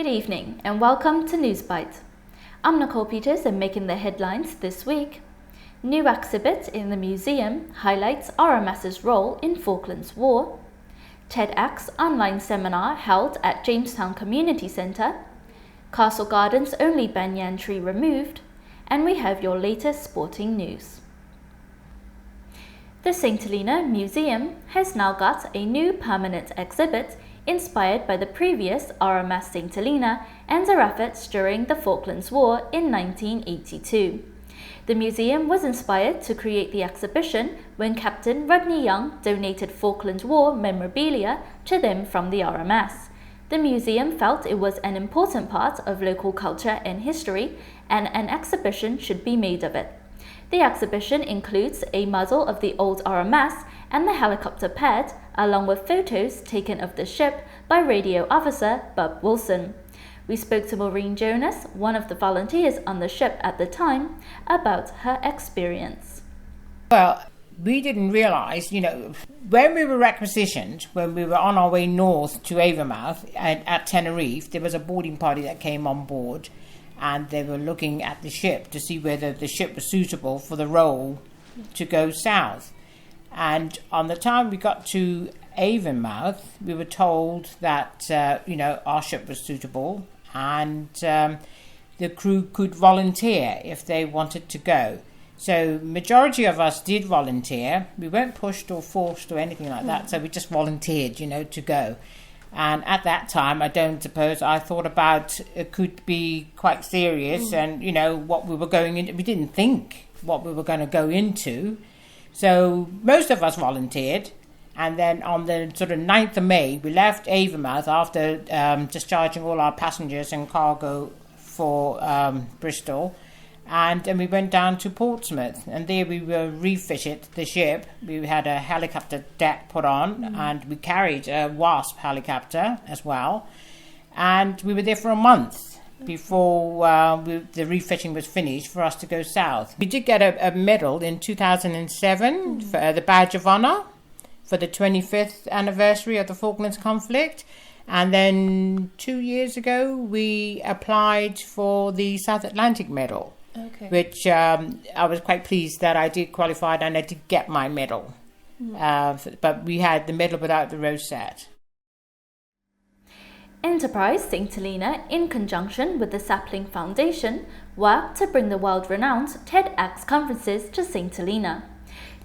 Good evening and welcome to Newsbite. I'm Nicole Peters and making the headlines this week. New exhibit in the museum highlights RMS's role in Falklands War. TEDx online seminar held at Jamestown Community Centre. Castle Garden's only banyan tree removed. And we have your latest sporting news. The St. Helena Museum has now got a new permanent exhibit inspired by the previous RMS St. Helena and their efforts during the Falklands War in 1982. The museum was inspired to create the exhibition when Captain Rodney Young donated Falklands War memorabilia to them from the RMS. The museum felt it was an important part of local culture and history, and an exhibition should be made of it. The exhibition includes a model of the old RMS and the helicopter pad, along with photos taken of the ship by radio officer Bob Wilson. We spoke to Maureen Jonas, one of the volunteers on the ship at the time, about her experience. Well, we didn't realise, when we were requisitioned, when we were on our way north to Avonmouth at Tenerife, there was a boarding party that came on board, and they were looking at the ship to see whether the ship was suitable for the role to go south. And on the time we got to Avonmouth, we were told that, our ship was suitable and the crew could volunteer if they wanted to go. So majority of us did volunteer. We weren't pushed or forced or anything like that, so we just volunteered, to go. And at that time, I thought about it could be quite serious and, what we were going into. We didn't think what we were going to go into. So most of us volunteered. And then on the sort of 9th of May, we left Avonmouth after discharging all our passengers and cargo for Bristol. And we went down to Portsmouth, and there we were refitted the ship. We had a helicopter deck put on, and we carried a Wasp helicopter as well. And we were there for a month before the refitting was finished for us to go south. We did get a medal in 2007 for the Badge of Honour for the 25th anniversary of the Falklands conflict. And then 2 years ago, we applied for the South Atlantic medal. Okay. Which I was quite pleased that I did qualify and I did get my medal. But we had the medal without the rosette. Enterprise St. Helena, in conjunction with the Sapling Foundation, worked to bring the world-renowned TEDx conferences to St. Helena.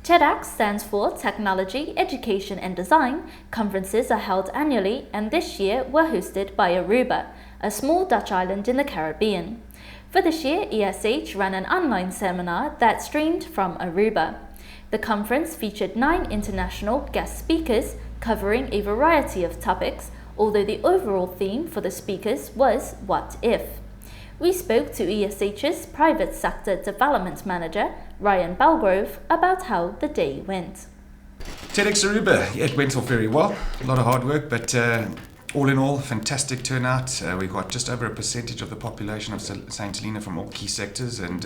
TEDx stands for Technology, Education and Design. Conferences are held annually and this year were hosted by Aruba, a small Dutch island in the Caribbean. For this year, ESH ran an online seminar that streamed from Aruba. The conference featured 9 international guest speakers covering a variety of topics, although the overall theme for the speakers was What If? We spoke to ESH's Private Sector Development Manager, Ryan Belgrove, about how the day went. TEDx Aruba, it went off very well. A lot of hard work, but all in all, fantastic turnout. We got just over a percentage of the population of St. Helena from all key sectors and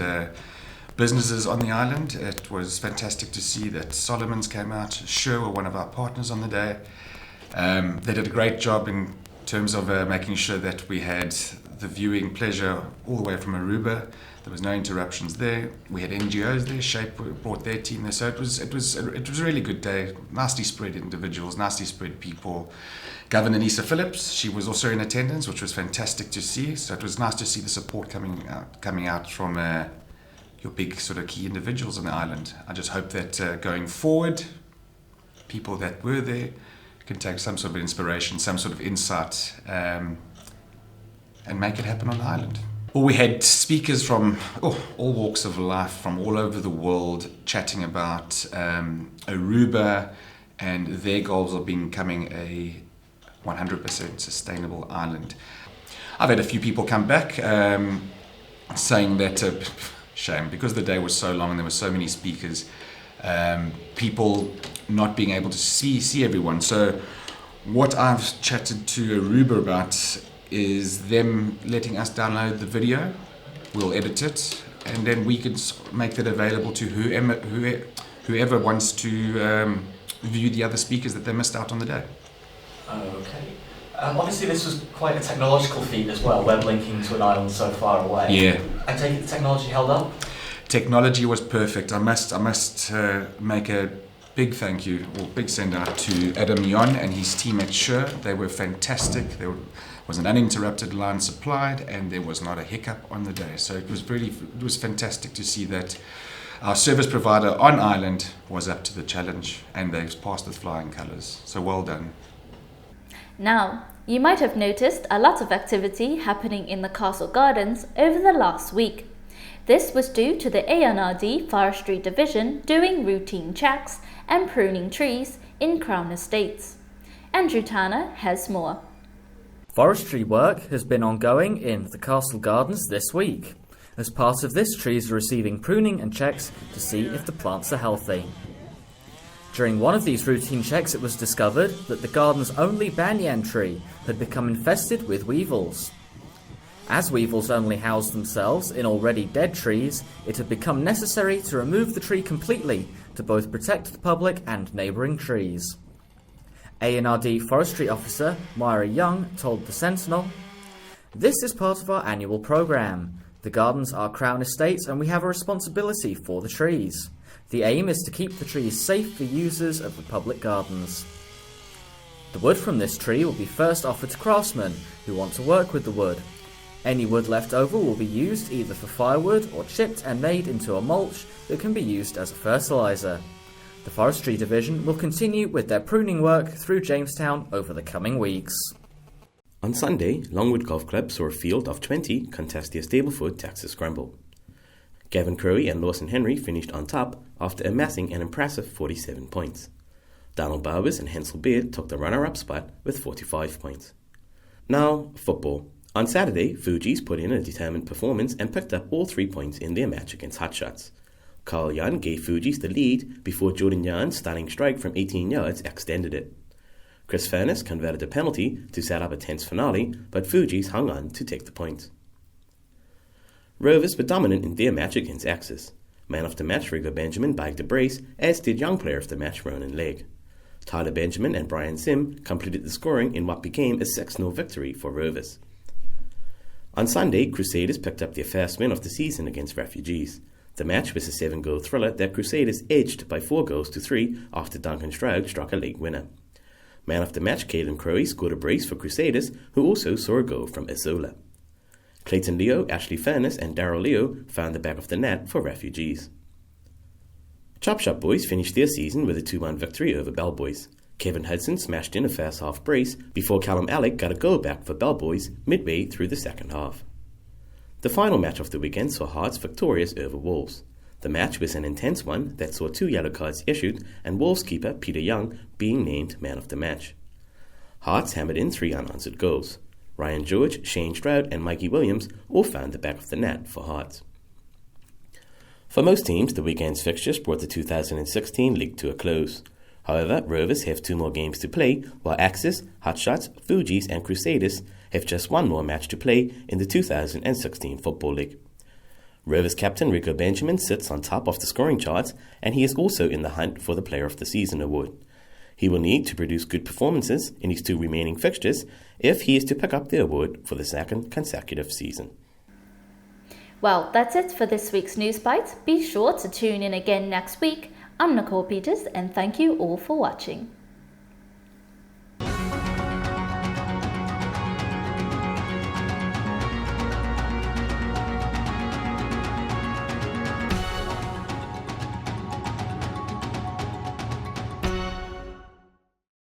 businesses on the island. It was fantastic to see that Solomon's came out. Sure were one of our partners on the day. They did a great job in terms of making sure that we had the viewing pleasure all the way from Aruba. There was no interruptions there. We had NGOs there. Shape brought their team there, so it was a really good day. Nicely spread individuals, nicely spread people. Governor Nisa Phillips, she was also in attendance, which was fantastic to see. So it was nice to see the support coming out from your big sort of key individuals on the island. I just hope that going forward, people that were there can take some sort of inspiration, some sort of insight, and make it happen on the island. Well, we had speakers from all walks of life, from all over the world, chatting about Aruba and their goals of becoming a 100% sustainable island. I've had a few people come back saying that, shame, because the day was so long and there were so many speakers, people not being able to see everyone. So what I've chatted to Aruba about is them letting us download the video. We'll edit it and then we can make that available to whoever wants to view the other speakers that they missed out on the day. Okay. Obviously, this was quite a technological feat as well, web linking to an island so far away. Yeah. I take it the technology held up? Technology was perfect. I must make a big thank you or big send out to Adam Yon and his team at Shure. They were fantastic. There was an uninterrupted line supplied and there was not a hiccup on the day. So it was fantastic to see that our service provider on island was up to the challenge and they passed with flying colours. So well done. Now, you might have noticed a lot of activity happening in the castle gardens over the last week. This was due to the ANRD Forestry Division doing routine checks and pruning trees in Crown Estates. Andrew Tanner has more. Forestry work has been ongoing in the castle gardens this week. As part of this, trees are receiving pruning and checks to see if the plants are healthy. During one of these routine checks, it was discovered that the garden's only banyan tree had become infested with weevils. As weevils only house themselves in already dead trees, it had become necessary to remove the tree completely to both protect the public and neighbouring trees. ANRD Forestry Officer Myra Young told the Sentinel, "This is part of our annual programme. The gardens are Crown Estates and we have a responsibility for the trees. The aim is to keep the trees safe for users of the public gardens. The wood from this tree will be first offered to craftsmen who want to work with the wood. Any wood left over will be used either for firewood or chipped and made into a mulch that can be used as a fertiliser. The Forestry Division will continue with their pruning work through Jamestown over the coming weeks." On Sunday, Longwood Golf Club saw a field of 20 contest their Stableford Texas Scramble. Gavin Curry and Lawson Henry finished on top after amassing an impressive 47 points. Donald Bowers and Hensel Beard took the runner-up spot with 45 points. Now, football. On Saturday, Fuji's put in a determined performance and picked up all 3 points in their match against Hotshots. Carl Jan gave Fuji's the lead before Jordan Jan's stunning strike from 18 yards extended it. Chris Furness converted a penalty to set up a tense finale, but Fuji's hung on to take the points. Rovers were dominant in their match against Axis. Man of the match Rigo Benjamin bagged a brace, as did young player of the match Ronan Legg. Tyler Benjamin and Brian Sim completed the scoring in what became a 6-0 victory for Rovers. On Sunday, Crusaders picked up their first win of the season against Refugees. The match was a 7-goal thriller that Crusaders edged by 4 goals to 3 after Duncan Stroud struck a late winner. Man of the match Caden Crowley scored a brace for Crusaders, who also saw a goal from Isola. Clayton Leo, Ashley Furness and Daryl Leo found the back of the net for Refugees. Chop Shop Boys finished their season with a 2-1 victory over Bell Boys. Kevin Hudson smashed in a first half brace before Callum Alec got a goal back for Bell Boys midway through the second half. The final match of the weekend saw Hearts victorious over Wolves. The match was an intense one that saw 2 yellow cards issued and Wolves keeper Peter Young being named man of the match. Hearts hammered in 3 unanswered goals. Ryan George, Shane Stroud and Mikey Williams all found the back of the net for Hearts. For most teams, the weekend's fixtures brought the 2016 league to a close. However, Rovers have 2 more games to play, while Axis, Hotshots, Fugees and Crusaders have just 1 more match to play in the 2016 Football League. Rovers captain Rico Benjamin sits on top of the scoring charts, and he is also in the hunt for the Player of the Season award. He will need to produce good performances in his 2 remaining fixtures if he is to pick up the award for the 2nd consecutive season. Well, that's it for this week's Newsbite. Be sure to tune in again next week. I'm Nicole Peters and thank you all for watching.